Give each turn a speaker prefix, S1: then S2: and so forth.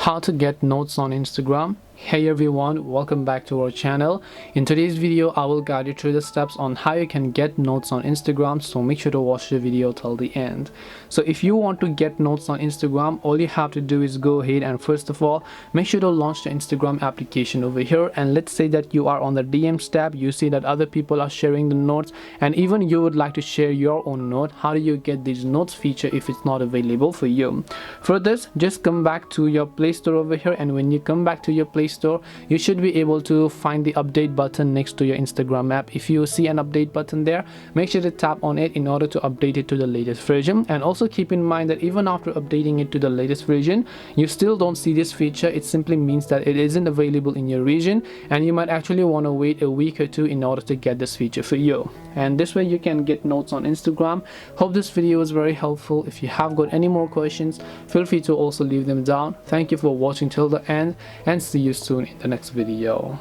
S1: how to get notes on Instagram. Hey everyone, welcome back to our channel. In today's video I will guide you through the steps on how you can get notes on Instagram, so make sure to watch the video till the end. So if you want to get notes on Instagram, all you have to do is go ahead and first of all make sure to launch the Instagram application over here, and let's say that you are on the DMs tab, you see that other people are sharing the notes and even you would like to share your own note. How do you get these notes feature if it's not available for you? For this, just come back to your Play Store over here, and when you come back to your Play Store, you should be able to find the update button next to your Instagram app. If you see an update button there, make sure to tap on it in order to update it to the latest version. And also keep in mind that even after updating it to the latest version, you still don't see this feature. It simply means that it isn't available in your region, and you might actually want to wait a week or two in order to get this feature for you. And this way you can get notes on Instagram. Hope this video was very helpful. If you have got any more questions, feel free to also leave them down. Thank you for watching till the end, and see you soon in the next video.